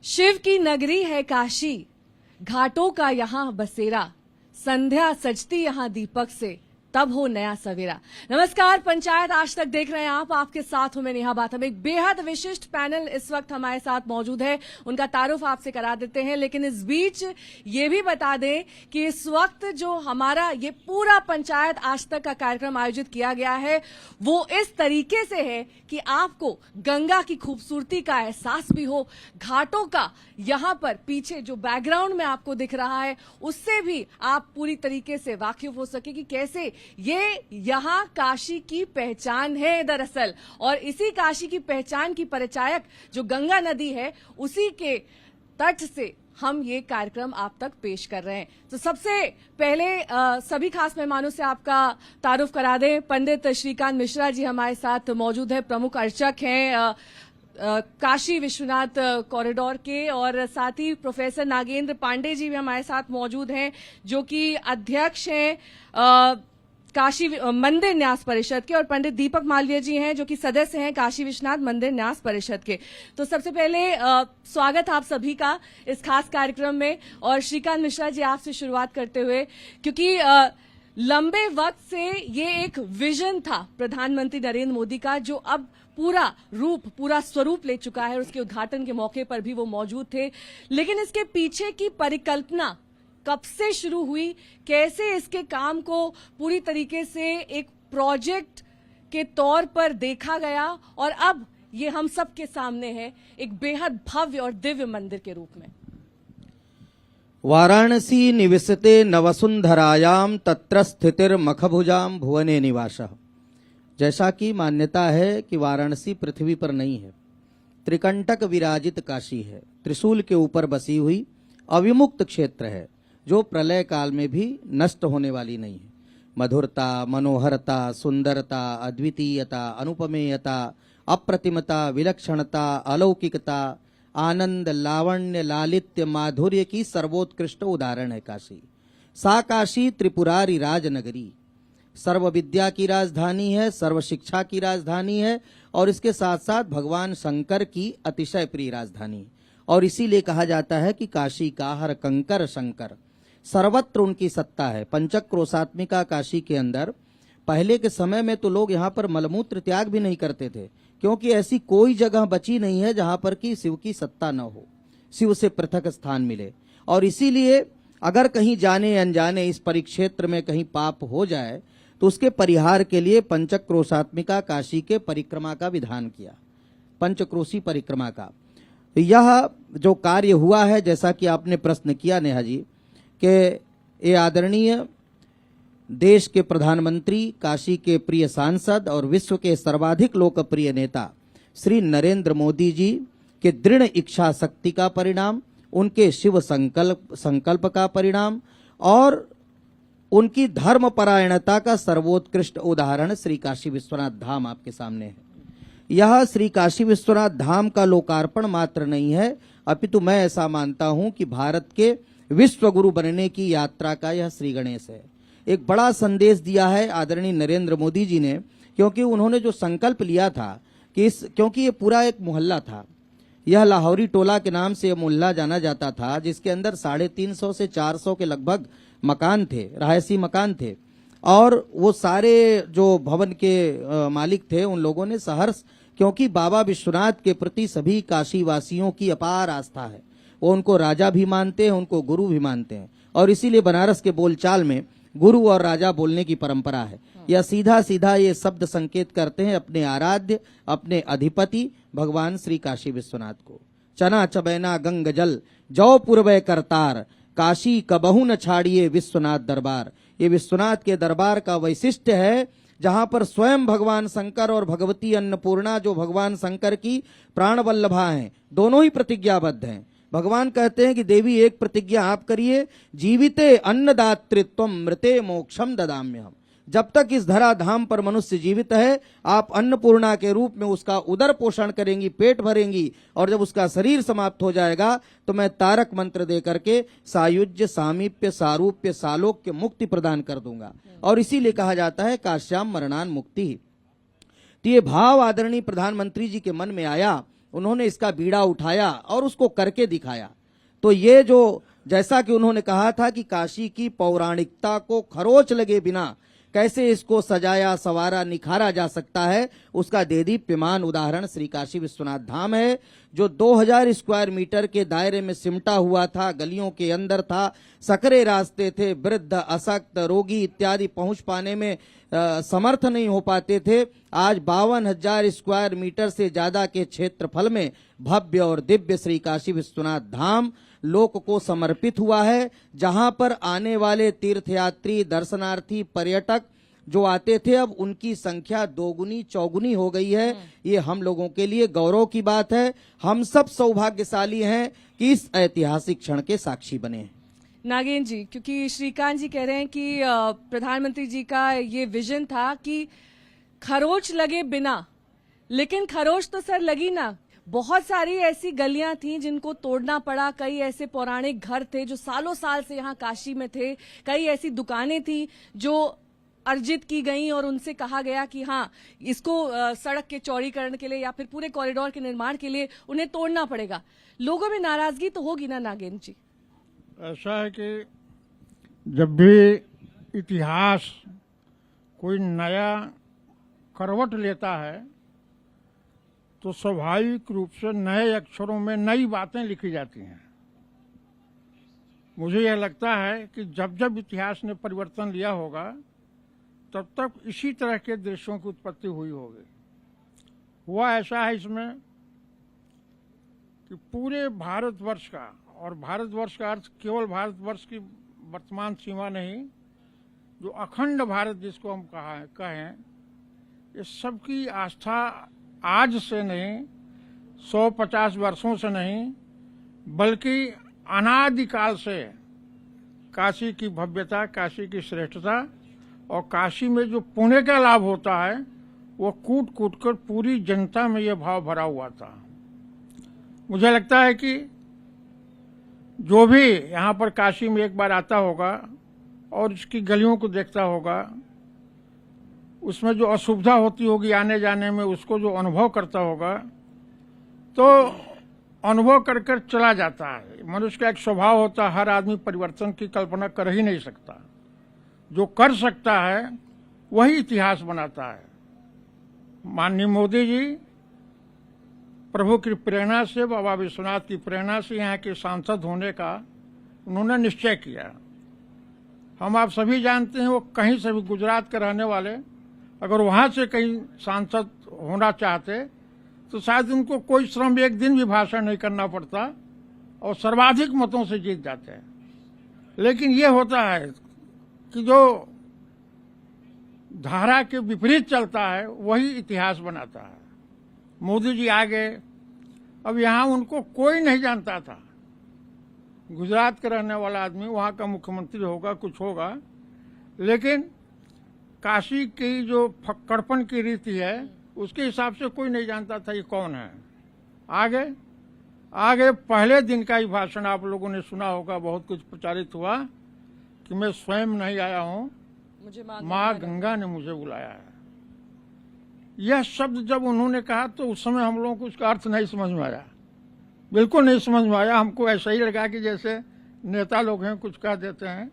शिव की नगरी है काशी, घाटों का यहाँ बसेरा, संध्या सजती यहाँ दीपक से, तब हो नया सवेरा। नमस्कार, पंचायत आज तक देख रहे हैं आप, आपके साथ हूं मैं नेहा बाथम। एक बेहद विशिष्ट पैनल इस वक्त हमारे साथ मौजूद है, उनका तारुफ आपसे करा देते हैं। लेकिन इस बीच ये भी बता दें कि इस वक्त जो हमारा ये पूरा पंचायत आज तक का कार्यक्रम आयोजित किया गया है वो इस तरीके से है कि आपको गंगा की खूबसूरती का एहसास भी हो, घाटों का यहां पर पीछे जो बैकग्राउंड में आपको दिख रहा है उससे भी आप पूरी तरीके से वाकिफ हो सके कि कैसे ये यहां काशी की पहचान है दरअसल। और इसी काशी की पहचान की परिचायक जो गंगा नदी है उसी के तट से हम ये कार्यक्रम आप तक पेश कर रहे हैं। तो सबसे पहले सभी खास मेहमानों से आपका तारुफ करा दें। पंडित श्रीकांत मिश्रा जी हमारे साथ मौजूद है, प्रमुख अर्चक हैं काशी विश्वनाथ कॉरिडोर के, और साथ ही प्रोफेसर नागेंद्र पांडे जी भी हमारे साथ मौजूद हैं जो कि अध्यक्ष हैं काशी मंदिर न्यास परिषद के, और पंडित दीपक मालवीय जी हैं जो कि सदस्य हैं काशी विश्वनाथ मंदिर न्यास परिषद के। तो सबसे पहले स्वागत आप सभी का इस खास कार्यक्रम में। और श्रीकांत मिश्रा जी आपसे शुरुआत करते हुए, क्योंकि लंबे वक्त से ये एक विजन था प्रधानमंत्री नरेंद्र मोदी का जो अब पूरा स्वरूप ले चुका है, उसके उद्घाटन के मौके पर भी वो मौजूद थे। लेकिन इसके पीछे की परिकल्पना कब से शुरू हुई, कैसे इसके काम को पूरी तरीके से एक प्रोजेक्ट के तौर पर देखा गया, और अब ये हम सब के सामने है एक बेहद भव्य और दिव्य मंदिर के रूप में। वाराणसी निवसते नवसुंधरायाम तत्र स्थितिर्मखभुजाम भुवने निवासः। जैसा कि मान्यता है कि वाराणसी पृथ्वी पर नहीं है, त्रिकंटक विराजित काशी है, त्रिशूल के ऊपर बसी हुई अविमुक्त क्षेत्र है जो प्रलय काल में भी नष्ट होने वाली नहीं है। मधुरता, मनोहरता, सुंदरता, अद्वितीयता, अनुपमेयता, अप्रतिमता, विलक्षणता, अलौकिकता, आनंद, लावण्य, लालित्य, माधुर्य की सर्वोत्कृष्ट उदाहरण है काशी। सा काशी त्रिपुरारी राजनगरी, सर्व विद्या की राजधानी है, सर्व शिक्षा की राजधानी है, और इसके साथ साथ भगवान शंकर की अतिशय प्रिय राजधानी। और इसीलिए कहा जाता है कि काशी का हर कंकर शंकर, सर्वत्र उनकी सत्ता है। पंचक्रोशात्मिका काशी के अंदर पहले के समय में तो लोग यहाँ पर मलमूत्र त्याग भी नहीं करते थे, क्योंकि ऐसी कोई जगह बची नहीं है जहां पर कि शिव की सत्ता न हो, शिव से पृथक स्थान मिले। और इसीलिए अगर कहीं जाने अनजाने इस परिक्षेत्र में कहीं पाप हो जाए तो उसके परिहार के लिए पंचक्रोशात्मिका काशी के परिक्रमा का विधान किया, पंचक्रोशी परिक्रमा का। यह जो कार्य हुआ है, जैसा कि आपने प्रश्न किया नेहा जी, कि ये आदरणीय देश के प्रधानमंत्री, काशी के प्रिय सांसद और विश्व के सर्वाधिक लोकप्रिय नेता श्री नरेंद्र मोदी जी के दृढ़ इच्छा शक्ति का परिणाम, उनके शिव संकल्प का परिणाम, और उनकी धर्मपरायणता का सर्वोत्कृष्ट उदाहरण श्री काशी विश्वनाथ धाम आपके सामने है। यह श्री काशी विश्वनाथ धाम का लोकार्पण मात्र नहीं है, अपितु मैं ऐसा मानता हूं कि भारत के विश्व गुरु बनने की यात्रा का यह श्री गणेश है। एक बड़ा संदेश दिया है आदरणीय नरेंद्र मोदी जी ने, क्योंकि उन्होंने जो संकल्प लिया था कि क्योंकि ये पूरा एक मोहल्ला था, यह लाहौरी टोला के नाम से यह मोहल्ला जाना जाता था, जिसके अंदर 350 से 400 के लगभग मकान थे, रहायशी मकान थे। और वो सारे जो भवन के मालिक थे उन लोगों ने सहर्ष, क्योंकि बाबा विश्वनाथ के प्रति सभी काशी वासियों की अपार आस्था है, वो उनको राजा भी मानते हैं, उनको गुरु भी मानते हैं, और इसीलिए बनारस के बोलचाल में गुरु और राजा बोलने की परंपरा है। यह सीधा सीधा ये शब्द संकेत करते हैं अपने आराध्य, अपने अधिपति भगवान श्री काशी विश्वनाथ को। चना चबैना गंग जल जौ पूर्वय करतार, काशी कबहू न छाड़िए विश्वनाथ दरबार। ये विश्वनाथ के दरबार का वैशिष्ट्य है, जहां पर स्वयं भगवान शंकर और भगवती अन्नपूर्णा, जो भगवान शंकर की प्राण वल्लभा हैं, दोनों ही प्रतिज्ञाबद्ध हैं। भगवान कहते हैं कि देवी एक प्रतिज्ञा आप करिए, जीविते अन्नदातृत्वम मृते मोक्षम ददाम्यहम। जब तक इस धरा धाम पर मनुष्य जीवित है, आप अन्नपूर्णा के रूप में उसका उदर पोषण करेंगी, पेट भरेंगी, और जब उसका शरीर समाप्त हो जाएगा तो मैं तारक मंत्र दे करके सायुज्य, सामीप्य, सारूप्य, सालोक्य, मुक्ति प्रदान कर दूंगा। और इसीलिए कहा जाता है काश्याम मरणान मुक्ति। तो ये भाव आदरणीय प्रधानमंत्री जी के मन में आया उन्होंने इसका बीड़ा उठाया और उसको करके दिखाया। तो ये जो जैसा कि उन्होंने कहा था कि काशी की पौराणिकता को खरोच लगे बिना कैसे इसको सजाया संवारा निखारा जा सकता है, उसका देदीप्यमान उदाहरण श्री काशी विश्वनाथ धाम है, जो 2000 स्क्वायर मीटर के दायरे में सिमटा हुआ था, गलियों के अंदर था, सकरे रास्ते थे, वृद्ध अशक्त रोगी इत्यादि पहुंच पाने में समर्थ नहीं हो पाते थे। आज 52,000 स्क्वायर मीटर से ज्यादा के क्षेत्रफल में भव्य और दिव्य श्री काशी विश्वनाथ धाम लोक को समर्पित हुआ है, जहां पर आने वाले तीर्थयात्री दर्शनार्थी पर्यटक जो आते थे अब उनकी संख्या दोगुनी चौगुनी हो गई है। ये हम लोगों के लिए गौरव की बात है। हम सब सौभाग्यशाली हैं कि इस ऐतिहासिक क्षण के साक्षी बने हैं। नागेंद्र जी, क्योंकि श्रीकांत जी कह रहे हैं कि प्रधानमंत्री जी का ये विजन था कि खरोच लगे बिना, लेकिन खरोच तो सर लगी ना। बहुत सारी ऐसी गलियां थी जिनको तोड़ना पड़ा, कई ऐसे पौराणिक घर थे जो सालों साल से यहाँ काशी में थे, कई ऐसी दुकानें थी जो अर्जित की गई और उनसे कहा गया कि हाँ इसको सड़क के चौड़ीकरण के लिए या फिर पूरे कॉरिडोर के निर्माण के लिए उन्हें तोड़ना पड़ेगा। लोगों में नाराजगी तो होगी ना नागेंद्र जी? ऐसा है कि जब भी इतिहास कोई नया करवट लेता है तो स्वाभाविक रूप से नए अक्षरों में नई बातें लिखी जाती हैं। मुझे यह लगता है कि जब जब इतिहास ने परिवर्तन लिया होगा तब तक इसी तरह के दृश्यों की उत्पत्ति हुई होगी। हुआ ऐसा है इसमें कि पूरे भारतवर्ष का, और भारतवर्ष का अर्थ केवल भारतवर्ष की वर्तमान सीमा नहीं, जो अखंड भारत जिसको हम कहें, ये सबकी आस्था आज से नहीं, 150 वर्षों से नहीं, बल्कि अनादिकाल से काशी की भव्यता, काशी की श्रेष्ठता और काशी में जो पुण्य का लाभ होता है वो कूट कूट कर पूरी जनता में ये भाव भरा हुआ था। मुझे लगता है कि जो भी यहाँ पर काशी में एक बार आता होगा और इसकी गलियों को देखता होगा, उसमें जो असुविधा होती होगी आने जाने में, उसको जो अनुभव करता होगा तो अनुभव कर कर चला जाता है। मनुष्य का एक स्वभाव होता है, हर आदमी परिवर्तन की कल्पना कर ही नहीं सकता। जो कर सकता है वही इतिहास बनाता है। माननीय मोदी जी प्रभु की प्रेरणा से, बाबा विश्वनाथ की प्रेरणा से यहाँ के सांसद होने का उन्होंने निश्चय किया। हम आप सभी जानते हैं वो कहीं से भी, गुजरात के रहने वाले अगर वहां से कहीं सांसद होना चाहते तो शायद उनको कोई श्रम, एक दिन भी भाषण नहीं करना पड़ता और सर्वाधिक मतों से जीत जाते हैं। लेकिन ये होता है कि जो धारा के विपरीत चलता है वही इतिहास बनाता है। मोदी जी आ गए, अब यहाँ उनको कोई नहीं जानता था। गुजरात का रहने वाला आदमी वहाँ का मुख्यमंत्री होगा, कुछ होगा, लेकिन काशी की जो फक्कड़पन की रीति है उसके हिसाब से कोई नहीं जानता था ये कौन है। आगे पहले दिन का ही भाषण आप लोगों ने सुना होगा, बहुत कुछ प्रचारित हुआ कि मैं स्वयं नहीं आया हूँ, मुझे माँ गंगा ने मुझे बुलाया है। यह शब्द जब उन्होंने कहा तो उस समय हम लोगों को उसका अर्थ नहीं समझ में आया, बिल्कुल नहीं समझ में आया। हमको ऐसा ही लगा कि जैसे नेता लोग हैं कुछ कह देते हैं,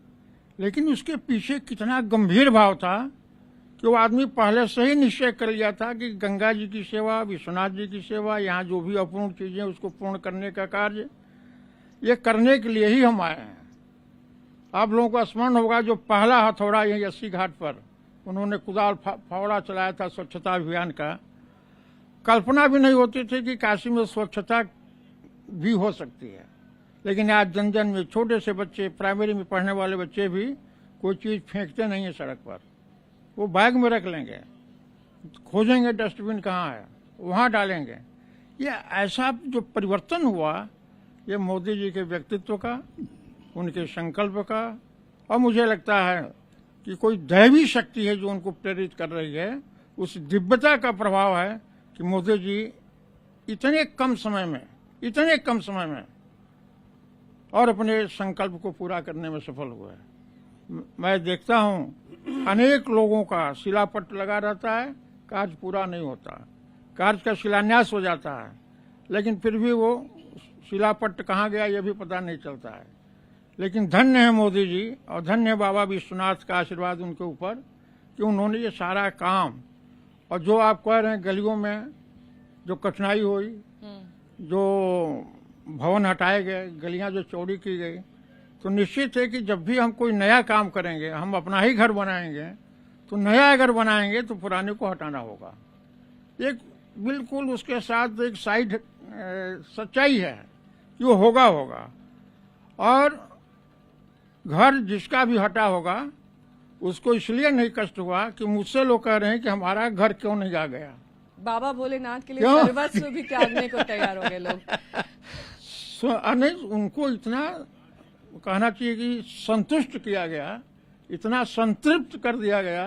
लेकिन उसके पीछे कितना गंभीर भाव था कि वो आदमी पहले से ही निश्चय कर लिया था कि गंगा जी की सेवा, विश्वनाथ जी की सेवा, यहाँ जो भी अपूर्ण चीजें उसको पूर्ण करने का कार्य, ये करने के लिए ही हम आए हैं। आप लोगों को स्मरण होगा जो पहला हथौड़ा यही 80 घाट पर उन्होंने कुदाल फावड़ा चलाया था स्वच्छता अभियान का, कल्पना भी नहीं होती थी कि काशी में स्वच्छता भी हो सकती है। लेकिन आज जन जन में छोटे से बच्चे, प्राइमरी में पढ़ने वाले बच्चे भी कोई चीज फेंकते नहीं है सड़क पर, वो बैग में रख लेंगे, खोजेंगे डस्टबिन कहाँ है, वहाँ डालेंगे। ये ऐसा जो परिवर्तन हुआ ये मोदी जी के व्यक्तित्व का, उनके संकल्प का, और मुझे लगता है कि कोई दैवी शक्ति है जो उनको प्रेरित कर रही है। उस दिव्यता का प्रभाव है कि मोदी जी इतने कम समय में और अपने संकल्प को पूरा करने में सफल हुए। मैं देखता हूँ अनेक लोगों का शिलापट लगा रहता है, कार्य पूरा नहीं होता, कार्य का शिलान्यास हो जाता है, लेकिन फिर भी वो शिलापट्ट कहाँ गया ये भी पता नहीं चलता है। लेकिन धन्य है मोदी जी और धन्य है बाबा विश्वनाथ का आशीर्वाद उनके ऊपर कि उन्होंने ये सारा काम, और जो आप कह रहे हैं गलियों में जो कठिनाई हुई, जो भवन हटाए गए, गलियां जो चौड़ी की गई, तो निश्चित है कि जब भी हम कोई नया काम करेंगे, हम अपना ही घर बनाएंगे, तो नया अगर बनाएंगे तो पुराने को हटाना होगा। एक बिल्कुल उसके साथ एक साइड सच्चाई है कि वो होगा। और घर जिसका भी हटा होगा उसको इसलिए नहीं कष्ट हुआ कि मुझसे लोग कह रहे हैं कि हमारा घर क्यों नहीं आ गया। बाबा भोलेनाथ के लिए क्यों? सर्वस्व भी त्यागने को तैयार हो गए लोग। नहीं, उनको इतना कहना चाहिए कि संतुष्ट किया गया, इतना संतृप्त कर दिया गया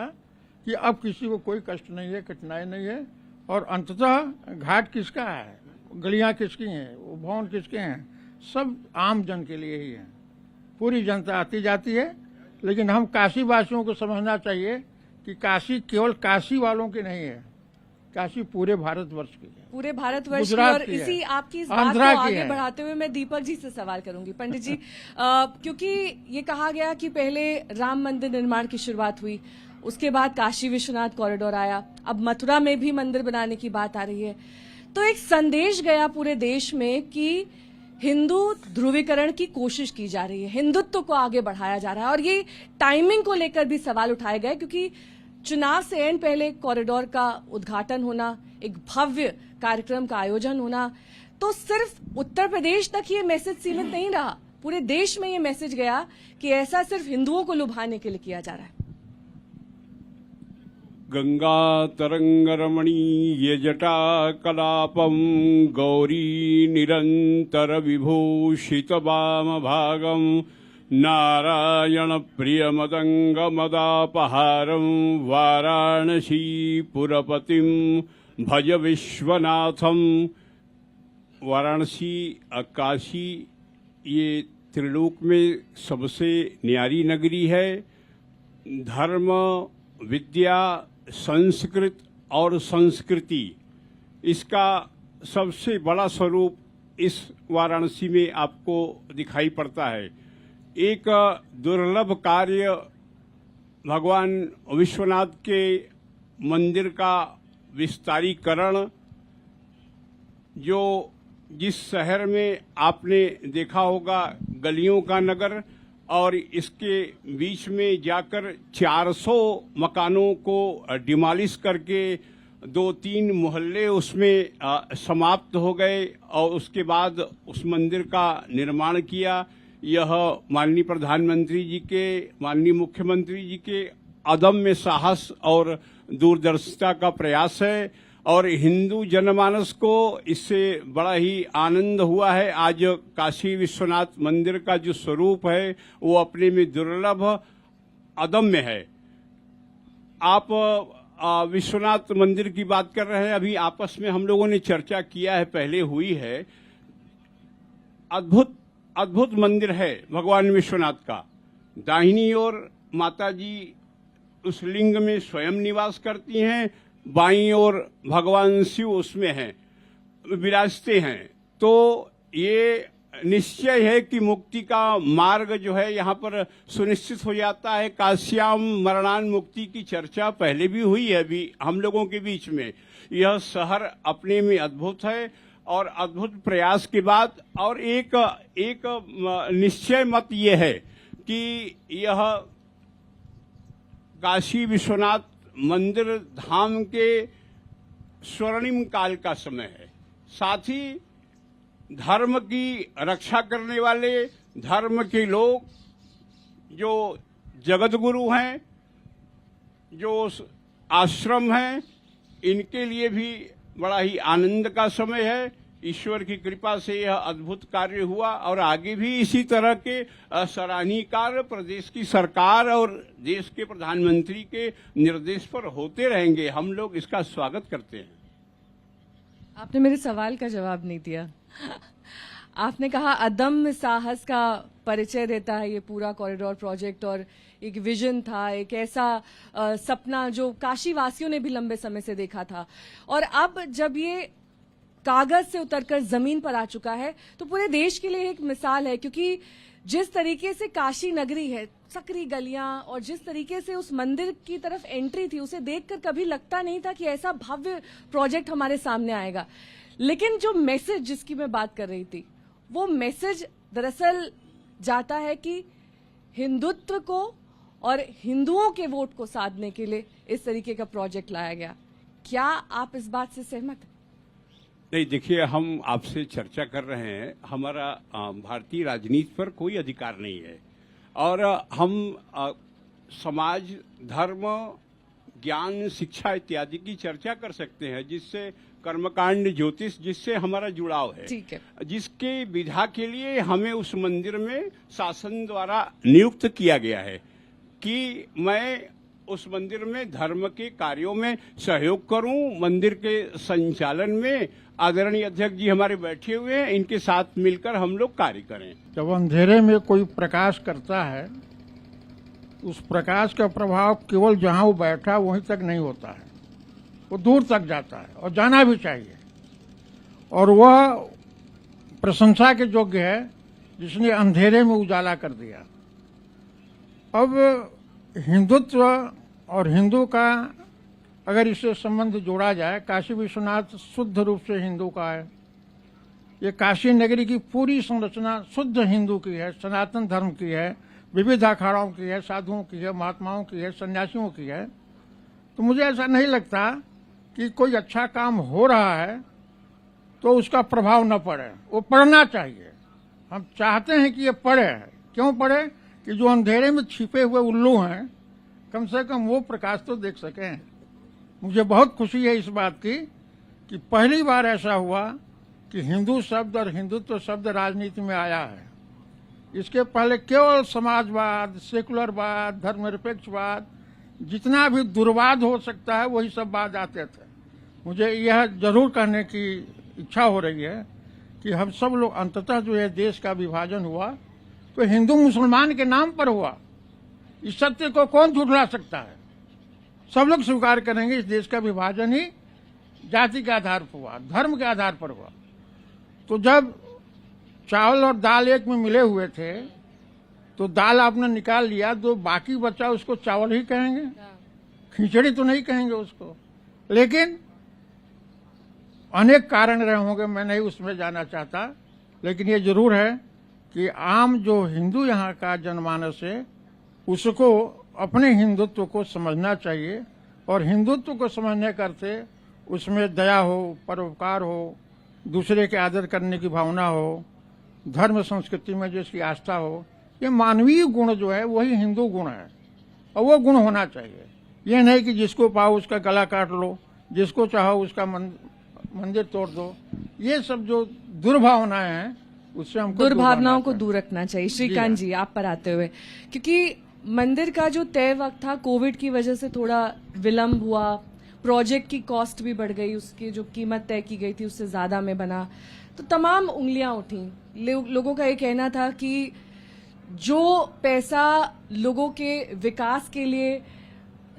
कि अब किसी को कोई कष्ट नहीं है, कठिनाई नहीं है। और अंततः घाट किसका है, गलियां किसकी हैं, वो भवन किसके हैं, सब आम जन के लिए ही है। पूरी जनता आती जाती है, लेकिन हम काशी वासियों को समझना चाहिए कि काशी केवल काशी वालों की नहीं है, काशी पूरे भारतवर्ष की है, पूरे भारतवर्ष की। गुजरात और की है, इसी आपकी इस बात आंध्रा को की आगे है। बढ़ाते हुए मैं दीपक जी से सवाल करूंगी। पंडित जी, क्योंकि ये कहा गया कि पहले राम मंदिर निर्माण की शुरुआत हुई, उसके बाद काशी विश्वनाथ कॉरिडोर आया, अब मथुरा में भी मंदिर बनाने की बात आ रही है, तो एक संदेश गया पूरे देश में कि हिंदू ध्रुवीकरण की कोशिश की जा रही है, हिंदुत्व को आगे बढ़ाया जा रहा है। और ये टाइमिंग को लेकर भी सवाल उठाए गए, क्योंकि चुनाव से एंड पहले कॉरिडोर का उद्घाटन होना, एक भव्य कार्यक्रम का आयोजन होना, तो सिर्फ उत्तर प्रदेश तक ये मैसेज सीमित नहीं रहा, पूरे देश में ये मैसेज गया कि ऐसा सिर्फ हिंदुओं को लुभाने के लिए किया जा रहा है। गंगा तरंग रमणीय जटा कलापम गौरी निरंतर विभूषित वाम भागम नारायण प्रिय मदंग मदापहारम वाराणसी पुरपतिम भज विश्वनाथम। वाराणसी काशी ये त्रिलोक में सबसे न्यारी नगरी है। धर्म, विद्या, संस्कृत और संस्कृति, इसका सबसे बड़ा स्वरूप इस वाराणसी में आपको दिखाई पड़ता है। एक दुर्लभ कार्य भगवान विश्वनाथ के मंदिर का विस्तारीकरण, जो जिस शहर में आपने देखा होगा गलियों का नगर, और इसके बीच में जाकर 400 मकानों को डिमोलिश करके 2-3 मोहल्ले उसमें समाप्त हो गए और उसके बाद उस मंदिर का निर्माण किया। यह माननीय प्रधानमंत्री जी के, माननीय मुख्यमंत्री जी के अदम्य साहस और दूरदर्शिता का प्रयास है, और हिंदू जनमानस को इससे बड़ा ही आनंद हुआ है। आज काशी विश्वनाथ मंदिर का जो स्वरूप है वो अपने में दुर्लभ, अदम्य है। आप विश्वनाथ मंदिर की बात कर रहे हैं, अभी आपस में हम लोगों ने चर्चा किया है, पहले हुई है। अद्भुत अद्भुत मंदिर है भगवान विश्वनाथ का। दाहिनी ओर माता जी उस लिंग में स्वयं निवास करती हैं, बाईं ओर भगवान शिव उसमें हैं, विराजते हैं। तो ये निश्चय है कि मुक्ति का मार्ग जो है यहाँ पर सुनिश्चित हो जाता है। काश्याम मरणान मुक्ति की चर्चा पहले भी हुई है अभी हम लोगों के बीच में। यह शहर अपने में अद्भुत है, और अद्भुत प्रयास के बाद और एक निश्चय मत ये है कि यह काशी विश्वनाथ मंदिर धाम के स्वर्णिम काल का समय है। साथ ही धर्म की रक्षा करने वाले, धर्म के लोग जो जगत गुरु हैं, जो आश्रम हैं, इनके लिए भी बड़ा ही आनंद का समय है। ईश्वर की कृपा से यह अद्भुत कार्य हुआ, और आगे भी इसी तरह के सराहनीय कार्य प्रदेश की सरकार और देश के प्रधानमंत्री के निर्देश पर होते रहेंगे। हम लोग इसका स्वागत करते हैं। आपने मेरे सवाल का जवाब नहीं दिया। आपने कहा अदम्य साहस का परिचय देता है ये पूरा कॉरिडोर प्रोजेक्ट, और एक विजन था, एक ऐसा सपना जो काशी वासियों ने भी लंबे समय से देखा था। और अब जब ये कागज से उतरकर जमीन पर आ चुका है, तो पूरे देश के लिए एक मिसाल है। क्योंकि जिस तरीके से काशी नगरी है, सकरी गलियां, और जिस तरीके से उस मंदिर की तरफ एंट्री थी, उसे देखकर कभी लगता नहीं था कि ऐसा भव्य प्रोजेक्ट हमारे सामने आएगा। लेकिन जो मैसेज जिसकी मैं बात कर रही थी, वो मैसेज दरअसल जाता है कि हिंदुत्व को और हिंदुओं के वोट को साधने के लिए इस तरीके का प्रोजेक्ट लाया गया। क्या आप इस बात से सहमत हैं? नहीं, देखिए, हम आपसे चर्चा कर रहे हैं। हमारा भारतीय राजनीति पर कोई अधिकार नहीं है, और हम समाज, धर्म, ज्ञान, शिक्षा इत्यादि की चर्चा कर सकते हैं, जिससे कर्मकांड, ज्योतिष, जिससे हमारा जुड़ाव है। ठीक है। जिसके विधा के लिए हमें उस मंदिर में शासन द्वारा नियुक्त किया गया है कि मैं उस मंदिर में धर्म के कार्यों में सहयोग करूं। मंदिर के संचालन में आदरणीय अध्यक्ष जी हमारे बैठे हुए हैं, इनके साथ मिलकर हम लोग कार्य करें। जब अंधेरे में कोई प्रकाश करता है, उस प्रकाश का प्रभाव केवल जहां वो बैठा वहीं तक नहीं होता है, वो दूर तक जाता है, और जाना भी चाहिए। और वह प्रशंसा के योग्य है जिसने अंधेरे में उजाला कर दिया। अब हिंदुत्व और हिंदू का अगर इससे संबंध जोड़ा जाए, काशी विश्वनाथ शुद्ध रूप से हिंदू का है। ये काशी नगरी की पूरी संरचना शुद्ध हिंदू की है, सनातन धर्म की है, विविध अखाड़ों की है, साधुओं की है, महात्माओं की है, सन्यासियों की है। तो मुझे ऐसा नहीं लगता कि कोई अच्छा काम हो रहा है तो उसका प्रभाव न पड़े। वो पढ़ना चाहिए। हम चाहते हैं कि ये पढ़े। क्यों पढ़े? कि जो अंधेरे में छिपे हुए उल्लू हैं, कम से कम वो प्रकाश तो देख सकें। मुझे बहुत खुशी है इस बात की कि पहली बार ऐसा हुआ कि हिंदू शब्द और हिंदुत्व शब्द राजनीति में आया है। इसके पहले केवल समाजवाद, सेकुलरवाद, धर्मनिरपेक्षवाद, जितना भी दुर्वाद हो सकता है वही सब बात आते थे। मुझे यह जरूर कहने की इच्छा हो रही है कि हम सब लोग अंततः जो है देश का विभाजन हुआ तो हिंदू मुसलमान के नाम पर हुआ। इस सत्य को कौन झुठला सकता है? सब लोग स्वीकार करेंगे इस देश का विभाजन ही जाति के आधार पर हुआ, धर्म के आधार पर हुआ। तो जब चावल और दाल एक में मिले हुए थे तो दाल आपने निकाल लिया, तो बाकी बचा उसको चावल ही कहेंगे, खिचड़ी तो नहीं कहेंगे उसको। लेकिन अनेक कारण रहे होंगे, मैं नहीं उसमें जाना चाहता। लेकिन ये जरूर है कि आम जो हिंदू यहाँ का जनमानस है उसको अपने हिंदुत्व को समझना चाहिए, और हिंदुत्व को समझने करते उसमें दया हो, परोपकार हो, दूसरे के आदर करने की भावना हो, धर्म संस्कृति में जिसकी आस्था हो, ये मानवीय गुण जो है वही हिंदू गुण है, और वो गुण होना चाहिए। ये नहीं कि जिसको पाओ उसका गला काट लो, जिसको चाहो उसका मंदिर तोड़ दो। ये सब जो दुर्भावनाएं हैं उससे हमको दुर्भावनाओं को दूर रखना चाहिए। श्रीकांत जी, आप पर आते हुए, क्योंकि मंदिर का जो तय वक्त था कोविड की वजह से थोड़ा विलंब हुआ, प्रोजेक्ट की कॉस्ट भी बढ़ गई, उसकी जो कीमत तय की गई थी उससे ज्यादा में बना, तो तमाम उंगलियां उठी। लोगों का ये कहना था कि जो पैसा लोगों के विकास के लिए,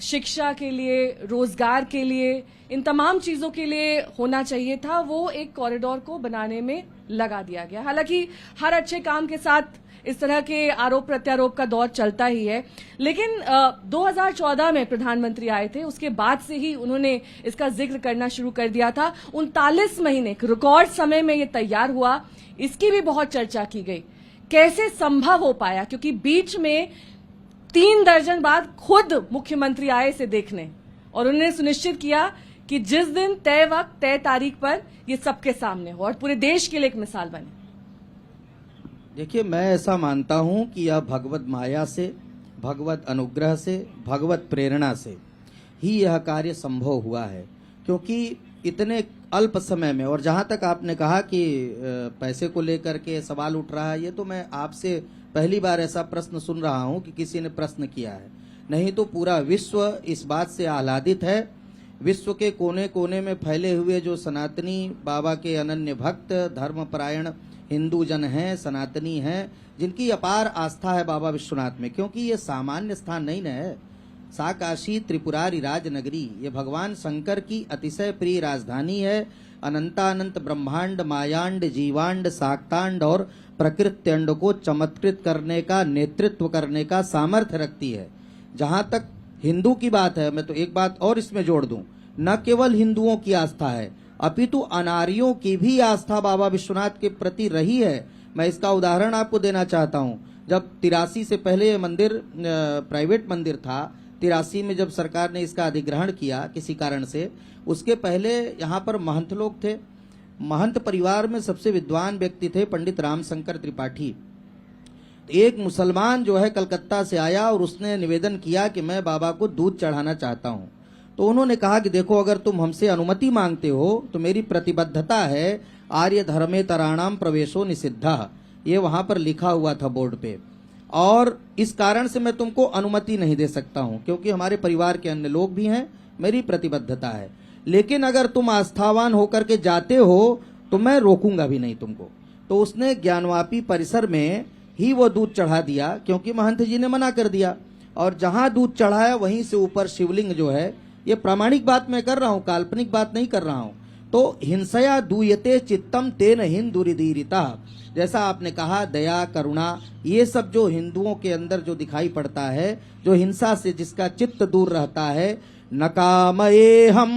शिक्षा के लिए, रोजगार के लिए, इन तमाम चीजों के लिए होना चाहिए था, वो एक कॉरिडोर को बनाने में लगा दिया गया। हालांकि हर अच्छे काम के साथ इस तरह के आरोप प्रत्यारोप का दौर चलता ही है, लेकिन 2014 में प्रधानमंत्री आए थे, उसके बाद से ही उन्होंने इसका जिक्र करना शुरू कर दिया था। 39 महीने रिकॉर्ड समय में ये तैयार हुआ, इसकी भी बहुत चर्चा की गई। कैसे संभव हो पाया? क्योंकि बीच में 3 दर्जन बाद खुद मुख्यमंत्री आए इसे देखने, और उन्होंने सुनिश्चित किया कि जिस दिन तय वक्त, तय तारीख पर ये सबके सामने हो और पूरे देश के लिए एक मिसाल बने। देखिए, मैं ऐसा मानता हूं कि यह भगवत माया से, भगवत अनुग्रह से, भगवत प्रेरणा से ही यह कार्य संभव हुआ है। क्योंकि इतने अल्प समय में, और जहां तक आपने कहा कि पैसे को लेकर के सवाल उठ रहा है, ये तो मैं आपसे पहली बार ऐसा प्रश्न सुन रहा हूं कि किसी ने प्रश्न किया है। नहीं तो पूरा विश्व इस बात से आह्लादित है। विश्व के कोने कोने में फैले हुए जो सनातनी बाबा के अनन्य भक्त, धर्मपरायण हिंदू जन हैं, सनातनी हैं, जिनकी अपार आस्था है बाबा विश्वनाथ में। क्योंकि ये सामान्य स्थान नहीं न है। सा काशी त्रिपुरारी राज नगरी, ये भगवान शंकर की अतिशय प्रिय राजधानी है। अनंतानंत ब्रह्मांड, मायांड, जीवांड, शाक्तांड और प्रकृत्यंड को चमत्कृत करने का, नेतृत्व करने का सामर्थ्य रखती है। जहां तक हिंदू की बात है, मैं तो एक बात और इसमें जोड़ दूं, न केवल हिंदुओं की आस्था है अपितु अनार्यों की भी आस्था बाबा विश्वनाथ के प्रति रही है। मैं इसका उदाहरण आपको देना चाहता हूं। जब 83 से पहले ये मंदिर प्राइवेट मंदिर था, 83 में जब सरकार ने इसका अधिग्रहण किया किसी कारण से, उसके पहले यहाँ पर महंत लोग थे। महंत परिवार में सबसे विद्वान व्यक्ति थे पंडित रामशंकर त्रिपाठी। एक मुसलमान जो है कलकत्ता से आया और उसने निवेदन किया कि मैं बाबा को दूध चढ़ाना चाहता हूं। तो उन्होंने कहा कि देखो, अगर तुम हमसे अनुमति मांगते हो तो मेरी प्रतिबद्धता है, आर्य धर्मेतराणाम प्रवेशो निषिद्धः, ये वहां पर लिखा हुआ था बोर्ड पे, और इस कारण से मैं तुमको अनुमति नहीं दे सकता हूं, क्योंकि हमारे परिवार के अन्य लोग भी हैं, मेरी प्रतिबद्धता है। लेकिन अगर तुम आस्थावान होकर के जाते हो तो मैं रोकूंगा भी नहीं तुमको। तो उसने ज्ञानवापी परिसर में ही वो दूध चढ़ा दिया, क्योंकि महंत जी ने मना कर दिया। और जहां दूध चढ़ाया वहीं से ऊपर शिवलिंग जो है, ये प्रामाणिक बात मैं कर रहा हूं, काल्पनिक बात नहीं कर रहा हूं। तो हिंसया दूयते चित्तम तेन हिंदुरिदीरिता, जैसा आपने कहा, दया, करुणा, ये सब जो हिंदुओं के अंदर जो दिखाई पड़ता है, जो हिंसा से जिसका चित्त दूर रहता है, नकामयेहम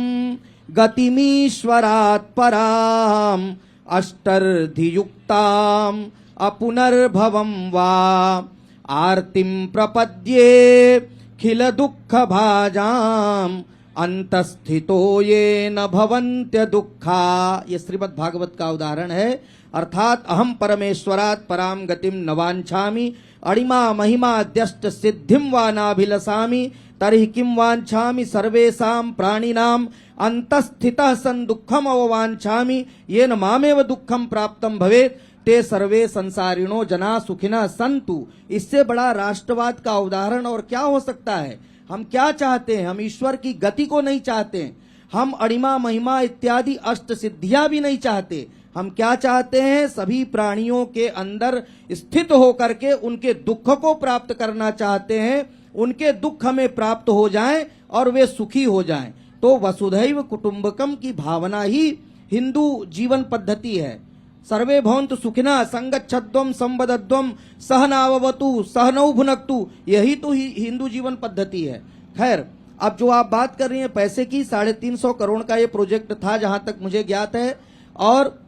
गतिमीश्वरात् पराम अष्टर्धियुक्ताम अपुनर्भवम वा आर्तिम प्रपद्ये खिल दुःख भाजाम अंतस्थितो ये न भवन्त्य दुःखा। ये श्रीमद् भागवत का उदाहरण है। अर्थात अहम परमेश्वरात् पराम गतिम न वाञ्छामि अणिमा महिमा द्यष्ट सिद्धिम वा नाभिलसामि तर्हि किम वाञ्छामि सर्वेषां प्राणिनां अंतस्थितः सन दुःखम अववाञ्छामि येन मामेव दुःखम प्राप्तम भवेत् ते सर्वे संसारिणो जना सुखिनः सन्तु। इससे बड़ा राष्ट्रवाद का उदाहरण और क्या हो सकता है। हम क्या चाहते हैं? हम ईश्वर की गति को नहीं चाहते, हम अणिमा महिमा इत्यादि अष्ट सिद्धियां भी नहीं चाहते। हम क्या चाहते हैं? सभी प्राणियों के अंदर स्थित होकर के उनके दुख को प्राप्त करना चाहते हैं, उनके दुख हमें प्राप्त हो जाएं और वे सुखी हो जाएं। तो वसुधैव कुटुंबकम की भावना ही हिंदू जीवन पद्धति है। सर्वे भवन्तु सुखिनः संगच्छध्वं संवदध्वं सहनाववतु सहनौ भुनक्तु, यही तो हिंदू जीवन पद्धति है। खैर, अब जो आप बात कर रही हैं पैसे की, 350 करोड़ का ये प्रोजेक्ट था जहां तक मुझे ज्ञात है, और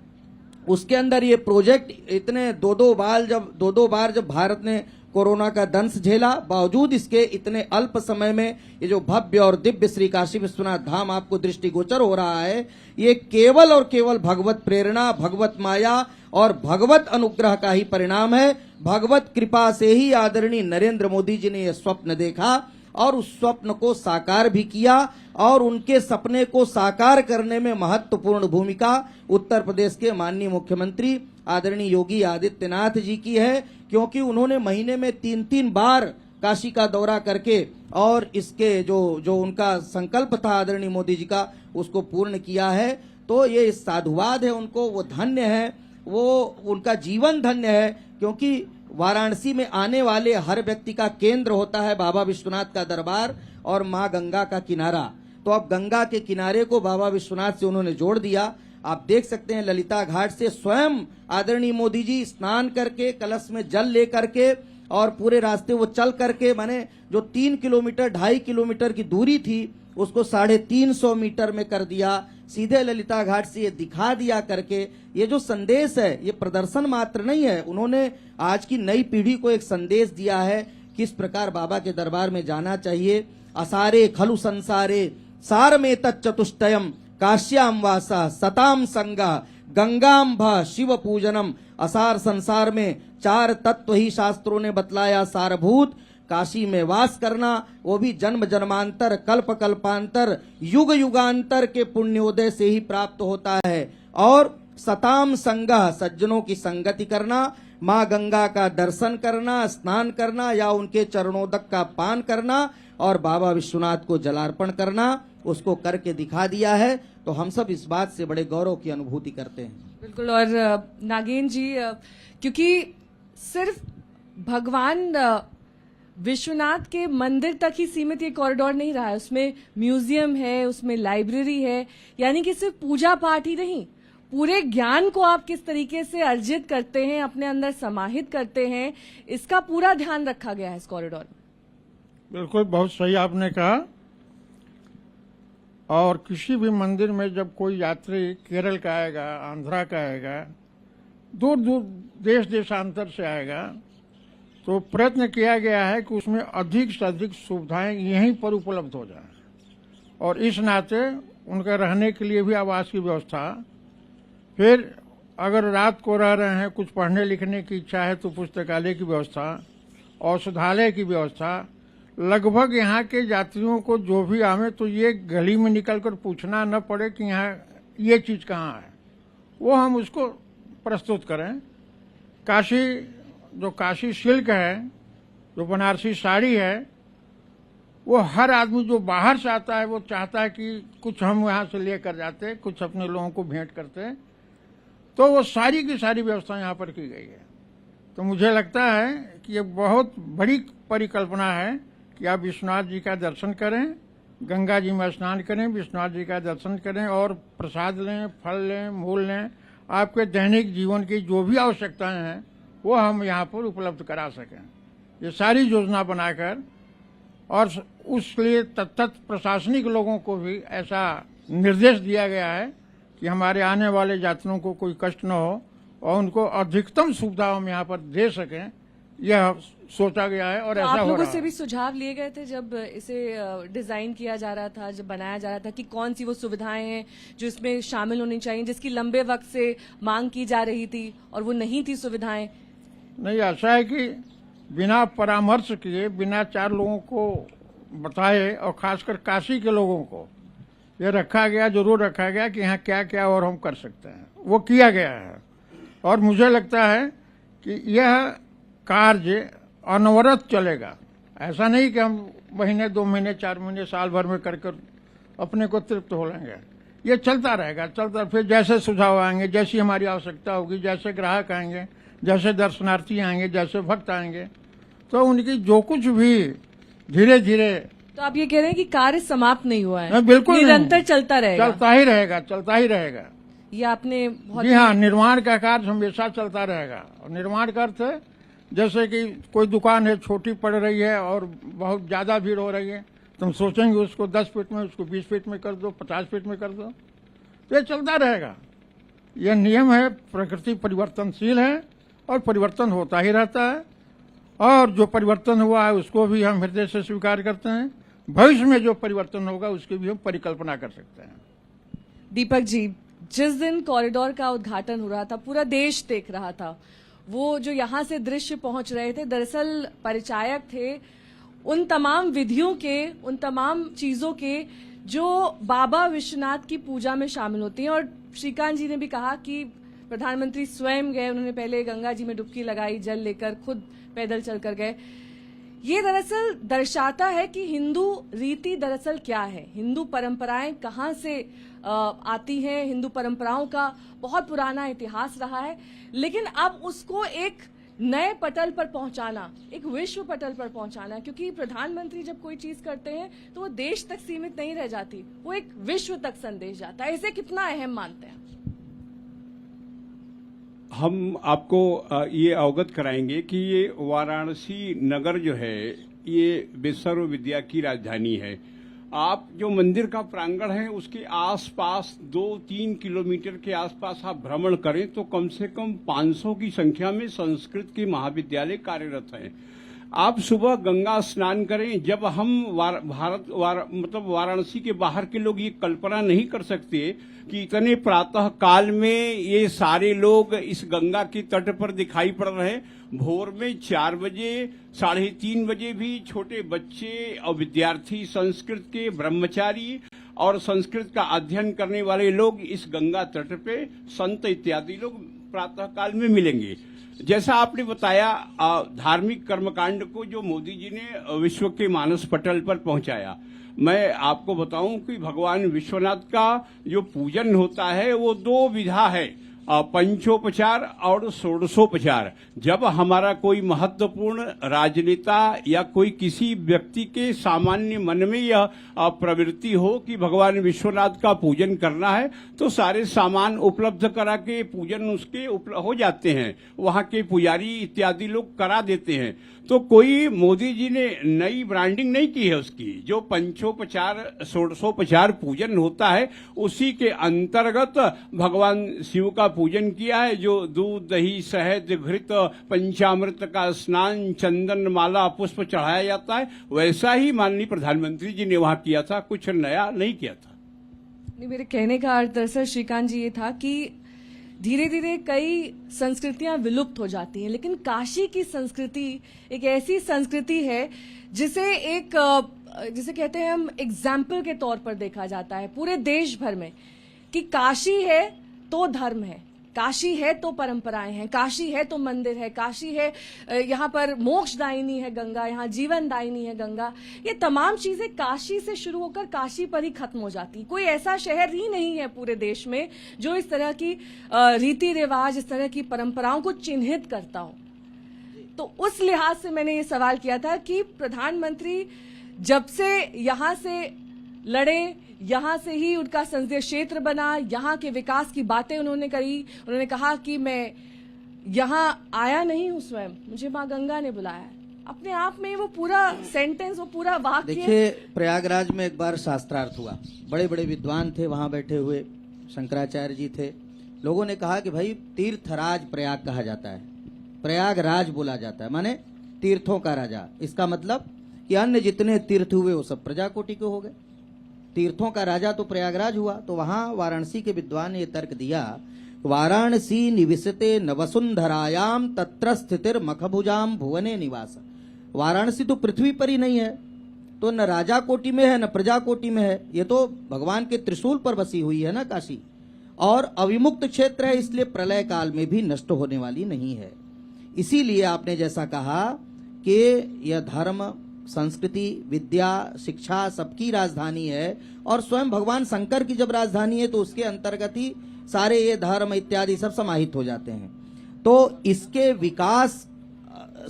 उसके अंदर ये प्रोजेक्ट इतने दो दो बार जब भारत ने कोरोना का दंश झेला, बावजूद इसके इतने अल्प समय में ये जो भव्य और दिव्य श्री काशी विश्वनाथ धाम आपको दृष्टिगोचर हो रहा है, ये केवल और केवल भगवत प्रेरणा, भगवत माया और भगवत अनुग्रह का ही परिणाम है। भगवत कृपा से ही आदरणीय नरेंद्र मोदी जी ने यह स्वप्न देखा और उस स्वप्न को साकार भी किया, और उनके सपने को साकार करने में महत्वपूर्ण भूमिका उत्तर प्रदेश के माननीय मुख्यमंत्री आदरणीय योगी आदित्यनाथ जी की है, क्योंकि उन्होंने महीने में 3-3 बार काशी का दौरा करके और इसके जो उनका संकल्प था आदरणीय मोदी जी का, उसको पूर्ण किया है। तो ये साधुवाद है उनको, वो धन्य है, वो उनका जीवन धन्य है, क्योंकि वाराणसी में आने वाले हर व्यक्ति का केंद्र होता है बाबा विश्वनाथ का दरबार और माँ गंगा का किनारा। तो अब गंगा के किनारे को बाबा विश्वनाथ से उन्होंने जोड़ दिया। आप देख सकते हैं ललिता घाट से स्वयं आदरणीय मोदी जी स्नान करके, कलश में जल लेकर के, और पूरे रास्ते वो चल करके, माने जो 3 किलोमीटर 2.5 किलोमीटर की दूरी थी उसको 350 मीटर में कर दिया। सीधे ललिता घाट से ये दिखा दिया करके, ये जो संदेश है ये प्रदर्शन मात्र नहीं है, उन्होंने आज की नई पीढ़ी को एक संदेश दिया है किस प्रकार बाबा के दरबार में जाना चाहिए। असारे खलु संसारे सारमेतत् चतुष्टयम काश्याम वासा सताम संगा गंगाम भ शिव पूजनम। असार संसार में 4 तत्व ही शास्त्रों ने बतलाया सारभूत। काशी में वास करना, वो भी जन्म जन्मांतर, कल्प कल्पांतर, युग युगांतर के पुण्योदय से ही प्राप्त होता है। और सताम संगह, सज्जनों की संगति करना, माँ गंगा का दर्शन करना, स्नान करना या उनके चरणोदक का पान करना, और बाबा विश्वनाथ को जलार्पण करना, उसको करके दिखा दिया है। तो हम सब इस बात से बड़े गौरव की अनुभूति करते हैं। बिल्कुल। और नागेन जी, क्योंकि सिर्फ भगवान विश्वनाथ के मंदिर तक ही सीमित ये कॉरिडोर नहीं रहा है, उसमें म्यूजियम है, उसमें लाइब्रेरी है, यानी कि सिर्फ पूजा पाठ ही नहीं, पूरे ज्ञान को आप किस तरीके से अर्जित करते हैं, अपने अंदर समाहित करते हैं, इसका पूरा ध्यान रखा गया है इस कॉरिडोर में। बिल्कुल, बहुत सही आपने कहा। और किसी भी मंदिर में जब कोई यात्री केरल का आएगा, आंध्रा का आएगा, दूर दूर देश देशांतर से आएगा, तो प्रयत्न किया गया है कि उसमें अधिक से अधिक सुविधाएं यहीं पर उपलब्ध हो जाएं। और इस नाते उनका रहने के लिए भी आवास की व्यवस्था, फिर अगर रात को रह रहे हैं, कुछ पढ़ने लिखने की इच्छा है तो पुस्तकालय की व्यवस्था, औषधालय की व्यवस्था। लगभग यहाँ के यात्रियों को जो भी आवे तो ये गली में निकलकर पूछना न पड़े कि यहाँ ये चीज़ कहाँ है, वो हम उसको प्रस्तुत करें। जो काशी सिल्क है, जो बनारसी साड़ी है, वो हर आदमी जो बाहर से आता है वो चाहता है कि कुछ हम यहाँ से लेकर जाते, कुछ अपने लोगों को भेंट करते, तो वो सारी की सारी व्यवस्था यहाँ पर की गई है। तो मुझे लगता है कि ये बहुत बड़ी परिकल्पना है कि आप विश्वनाथ जी का दर्शन करें, गंगा जी में स्नान करें, विश्वनाथ जी का दर्शन करें और प्रसाद लें, फल लें, मूल लें। आपके दैनिक जीवन की जो भी आवश्यकताएं हैं वो हम यहाँ पर उपलब्ध करा सकें, ये सारी योजना बनाकर। और उसके लिए तत्त प्रशासनिक लोगों को भी ऐसा निर्देश दिया गया है कि हमारे आने वाले यात्रियों को कोई कष्ट न हो और उनको अधिकतम सुविधा हम यहाँ पर दे सकें, यह सोचा गया है। और तो ऐसा आप हो लोगों रहा से है। भी सुझाव लिए गए थे जब इसे डिजाइन किया जा रहा था, जब बनाया जा रहा था, कि कौन सी वो सुविधाएं हैं जो इसमें शामिल होनी चाहिए, जिसकी लंबे वक्त से मांग की जा रही थी और वो नहीं थी सुविधाएं? नहीं, ऐसा है कि बिना परामर्श किए, बिना चार लोगों को बताए और खासकर काशी के लोगों को ये रखा गया, जरूर रखा गया कि यहाँ क्या क्या और हम कर सकते हैं, वो किया गया है। और मुझे लगता है कि यह कार्य अनवरत चलेगा। ऐसा नहीं कि हम महीने, 2 महीने, 4 महीने, साल भर में कर अपने को तृप्त हो लेंगे। ये चलता रहेगा, चलता। फिर जैसे सुझाव आएंगे, जैसी हमारी आवश्यकता होगी, जैसे ग्राहक आएंगे, जैसे दर्शनार्थी आएंगे, जैसे भक्त आएंगे, तो उनकी जो कुछ भी धीरे धीरे। तो आप ये कह रहे हैं कि कार्य समाप्त नहीं हुआ है? नहीं, बिल्कुल निरंतर नहीं। चलता रहेगा, चलता ही रहेगा, चलता ही रहेगा। ये आपने बहुत जी हाँ, निर्माण का कार्य हमेशा चलता रहेगा। और निर्माण का अर्थ है, जैसे कि कोई दुकान है, छोटी पड़ रही है और बहुत ज्यादा भीड़ हो रही है, तुम सोचेंगे उसको 10 फीट में, उसको 20 फीट में कर दो, 50 फीट में कर दो, तो ये चलता रहेगा। यह नियम है, प्रकृति परिवर्तनशील है और परिवर्तन होता ही रहता है। और जो परिवर्तन हुआ है उसको भी हम हृदय से स्वीकार करते हैं। भविष्य में जो परिवर्तन होगा उसकी भी हम परिकल्पना कर सकते हैं। दीपक जी, जिस दिन कॉरिडोर का उद्घाटन हो रहा था, पूरा देश देख रहा था, वो जो यहाँ से दृश्य पहुंच रहे थे, दरअसल परिचायक थे उन तमाम विधियों के, उन तमाम चीजों के जो बाबा विश्वनाथ की पूजा में शामिल होती हैं। और श्रीकांत जी ने भी कहा कि प्रधानमंत्री स्वयं गए, उन्होंने पहले गंगा जी में डुबकी लगाई, जल लेकर खुद पैदल चलकर गए। ये दरअसल दर्शाता है कि हिंदू रीति दरअसल क्या है, हिंदू परंपराएं कहाँ से आती हैं। हिंदू परंपराओं का बहुत पुराना इतिहास रहा है, लेकिन अब उसको एक नए पटल पर पहुंचाना, एक विश्व पटल पर पहुंचाना, क्योंकि प्रधानमंत्री जब कोई चीज करते हैं तो वो देश तक सीमित नहीं रह जाती, वो एक विश्व तक संदेश जाता है। इसे कितना अहम मानते हैं? हम आपको ये अवगत कराएंगे कि ये वाराणसी नगर जो है ये विश्व विद्या की राजधानी है। आप जो मंदिर का प्रांगण है उसके आसपास 2-3 किलोमीटर के आसपास आप भ्रमण करें तो कम से कम 500 की संख्या में संस्कृत के महाविद्यालय कार्यरत हैं। आप सुबह गंगा स्नान करें। जब हम मतलब वाराणसी के बाहर के लोग ये कल्पना नहीं कर सकते कि इतने प्रातः काल में ये सारे लोग इस गंगा के तट पर दिखाई पड़ रहे हैं। भोर में 4 बजे, 3:30 बजे भी छोटे बच्चे और विद्यार्थी, संस्कृत के ब्रह्मचारी और संस्कृत का अध्ययन करने वाले लोग इस गंगा तट पे, संत इत्यादि लोग प्रातः काल में मिलेंगे। जैसा आपने बताया, धार्मिक कर्मकांड को जो मोदी जी ने विश्व के मानस पटल पर पहुंचाया, मैं आपको बताऊं कि भगवान विश्वनाथ का जो पूजन होता है वो 2 विधा है। पंचोपचार और षोडशोपचार। जब हमारा कोई महत्वपूर्ण राजनेता या कोई किसी व्यक्ति के सामान्य मन में यह प्रवृत्ति हो कि भगवान विश्वनाथ का पूजन करना है, तो सारे सामान उपलब्ध करा के पूजन उसके हो जाते हैं, वहां के पुजारी इत्यादि लोग करा देते हैं। तो कोई मोदी जी ने नई ब्रांडिंग नहीं की है उसकी। जो पंचोपचार षोडशोपचार पूजन होता है उसी के अंतर्गत भगवान शिव का पूजन किया है। जो दूध दही शहद घृत पंचामृत का स्नान चंदन माला पुष्प चढ़ाया जाता है, वैसा ही माननीय प्रधानमंत्री जी ने वहां किया था, कुछ नया नहीं किया था। नहीं, मेरे कहने का अर्थ दरअसल श्रीकांत जी ये था कि धीरे धीरे कई संस्कृतियां विलुप्त हो जाती हैं, लेकिन काशी की संस्कृति एक ऐसी संस्कृति है जिसे जिसे कहते हैं हम एग्जाम्पल के तौर पर देखा जाता है पूरे देश भर में कि काशी है तो धर्म है, काशी है तो परंपराएं हैं, काशी है तो मंदिर है, काशी है यहाँ पर मोक्षदायिनी है गंगा, यहाँ जीवनदायिनी है गंगा। ये तमाम चीजें काशी से शुरू होकर काशी पर ही खत्म हो जाती। कोई ऐसा शहर ही नहीं है पूरे देश में जो इस तरह की रीति रिवाज, इस तरह की परंपराओं को चिन्हित करता हो। तो उस लिहाज से मैंने ये सवाल किया था कि प्रधानमंत्री जब से यहाँ से लड़े, यहाँ से ही उनका संसदीय क्षेत्र बना, यहाँ के विकास की बातें उन्होंने करी। उन्होंने कहा कि मैं यहाँ आया नहीं हूँ स्वयं, मुझे माँ गंगा ने बुलाया। अपने आप में वो पूरा सेंटेंस, वो पूरा वाक्य। देखिए, प्रयागराज में एक बार शास्त्रार्थ हुआ, बड़े बड़े विद्वान थे वहां बैठे हुए, शंकराचार्य जी थे। लोगों ने कहा कि भाई तीर्थराज प्रयाग कहा जाता है, प्रयागराज बोला जाता है, माने तीर्थों का राजा। इसका मतलब कि अन्य जितने तीर्थ हुए वो सब प्रजाकोटि के हो गए, तीर्थों का राजा तो प्रयागराज हुआ। तो वहां वाराणसी के विद्वान ने यह तर्क दिया, वाराणसी निविशते नवसुंधरायाम तत्र स्थितिर मखभुजाम भुवने निवास। वाराणसी तो पृथ्वी पर ही नहीं है, तो न राजा कोटि में है न प्रजा कोटि में है, ये तो भगवान के त्रिशूल पर बसी हुई है ना काशी, और अविमुक्त क्षेत्र है, इसलिए प्रलय काल में भी नष्ट होने वाली नहीं है। इसीलिए आपने जैसा कहा कि यह धर्म संस्कृति विद्या शिक्षा सबकी राजधानी है, और स्वयं भगवान शंकर की जब राजधानी है तो उसके अंतर्गत ही सारे ये धर्म इत्यादि सब समाहित हो जाते हैं। तो इसके विकास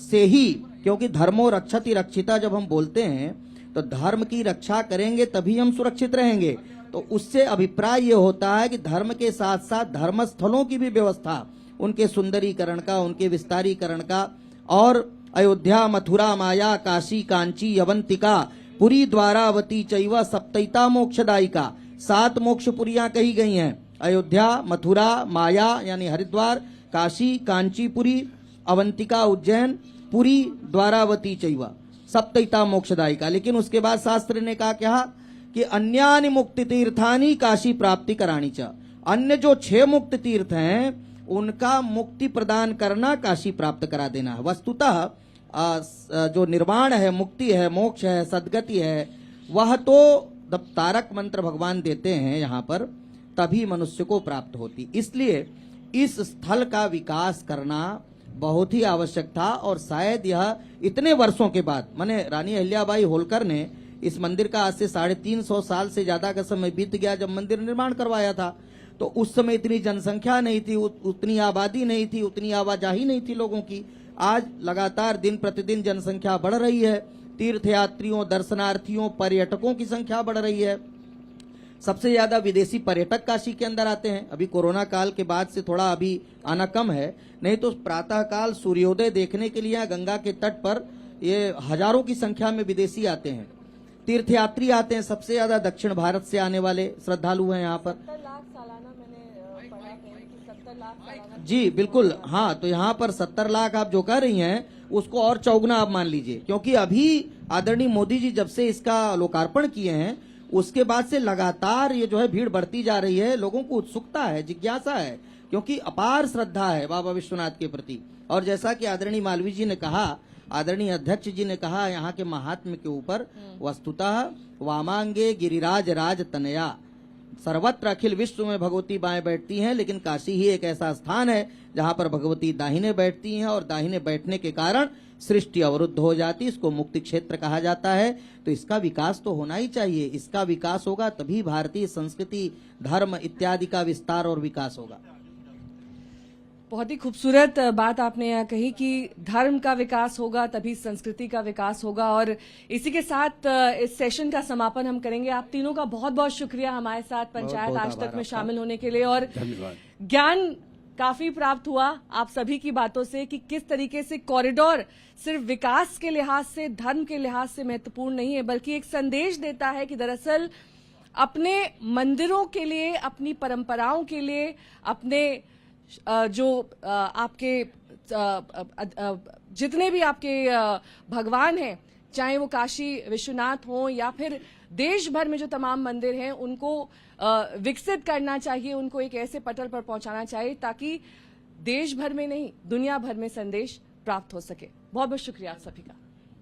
से ही, क्योंकि धर्मो रक्षति रक्षिता जब हम बोलते हैं तो धर्म की रक्षा करेंगे तभी हम सुरक्षित रहेंगे। तो उससे अभिप्राय ये होता है कि धर्म के साथ साथ धर्म स्थलों की भी व्यवस्था, उनके सुंदरीकरण का, उनके विस्तारीकरण का, और अयोध्या मथुरा माया काशी कांची यवंतिका पुरी द्वारावती चैव सप्तैता मोक्षदायिका। 7 मोक्षपुरियां कही गई हैं, अयोध्या मथुरा माया यानी हरिद्वार, काशी कांचीपुरी अवंतिका उज्जैन, पुरी द्वारावती चैव सप्तैता मोक्षदायिका। लेकिन उसके बाद शास्त्र ने कहा क्या कि अन्यानि मुक्ति तीर्थानि काशी प्राप्ति कराणी च। अन्य जो 6 मुक्त तीर्थ हैं उनका मुक्ति प्रदान करना, काशी प्राप्त करा देना है। वस्तुतः जो निर्वाण है, मुक्ति है, मोक्ष है, सद्गति है, वह तो जब तारक मंत्र भगवान देते हैं यहाँ पर तभी मनुष्य को प्राप्त होती। इसलिए इस स्थल का विकास करना बहुत ही आवश्यक था, और शायद यह इतने वर्षों के बाद, माने रानी अहिल्याबाई होलकर ने इस मंदिर का आज से 350 साल से ज्यादा का समय बीत गया जब मंदिर निर्माण करवाया था। तो उस समय इतनी जनसंख्या नहीं थी, उतनी आबादी नहीं थी, उतनी आवाजाही नहीं थी लोगों की। आज लगातार दिन प्रतिदिन जनसंख्या बढ़ रही है, तीर्थयात्रियों, दर्शनार्थियों, पर्यटकों की संख्या बढ़ रही है। सबसे ज्यादा विदेशी पर्यटक काशी के अंदर आते हैं। अभी कोरोना काल के बाद से थोड़ा अभी आना कम है, नहीं तो प्रातः काल सूर्योदय देखने के लिए गंगा के तट पर ये हजारों की संख्या में विदेशी आते हैं, तीर्थयात्री आते हैं। सबसे ज्यादा दक्षिण भारत से आने वाले श्रद्धालु हैं यहाँ पर। जी बिल्कुल, हाँ, तो यहाँ पर 70 लाख आप जो कह रही हैं उसको और चौगुना आप मान लीजिए, क्योंकि अभी आदरणीय मोदी जी जब से इसका लोकार्पण किए हैं उसके बाद से लगातार ये जो है भीड़ बढ़ती जा रही है। लोगों को उत्सुकता है, जिज्ञासा है, क्योंकि अपार श्रद्धा है बाबा विश्वनाथ के प्रति। और जैसा कि आदरणीय मालवीय जी ने कहा, आदरणीय अध्यक्ष जी ने कहा, यहाँ के महात्म्य के ऊपर वस्तुतः वामांगे गिरिराज राज तनया, सर्वत्र अखिल विश्व में भगवती बाएं बैठती हैं, लेकिन काशी ही एक ऐसा स्थान है जहां पर भगवती दाहिने बैठती हैं, और दाहिने बैठने के कारण सृष्टि अवरुद्ध हो जाती, इसको मुक्ति क्षेत्र कहा जाता है। तो इसका विकास तो होना ही चाहिए, इसका विकास होगा तभी भारतीय संस्कृति धर्म इत्यादि का विस्तार और विकास होगा। बहुत ही खूबसूरत बात आपने यहाँ कही कि धर्म का विकास होगा तभी संस्कृति का विकास होगा, और इसी के साथ इस सेशन का समापन हम करेंगे। आप तीनों का बहुत बहुत शुक्रिया हमारे साथ पंचायत बहुत आज तक आभार में आपका। शामिल होने के लिए, और धन्यवाद। ज्ञान काफी प्राप्त हुआ आप सभी की बातों से कि किस तरीके से कॉरिडोर सिर्फ विकास के लिहाज से, धर्म के लिहाज से महत्वपूर्ण नहीं है, बल्कि एक संदेश देता है कि दरअसल अपने मंदिरों के लिए, अपनी परंपराओं के लिए, अपने जो आपके जितने भी आपके भगवान हैं, चाहे वो काशी विश्वनाथ हो या फिर देश भर में जो तमाम मंदिर हैं, उनको विकसित करना चाहिए, उनको एक ऐसे पटल पर पहुंचाना चाहिए ताकि देश भर में नहीं दुनिया भर में संदेश प्राप्त हो सके। बहुत बहुत शुक्रिया आप सभी का।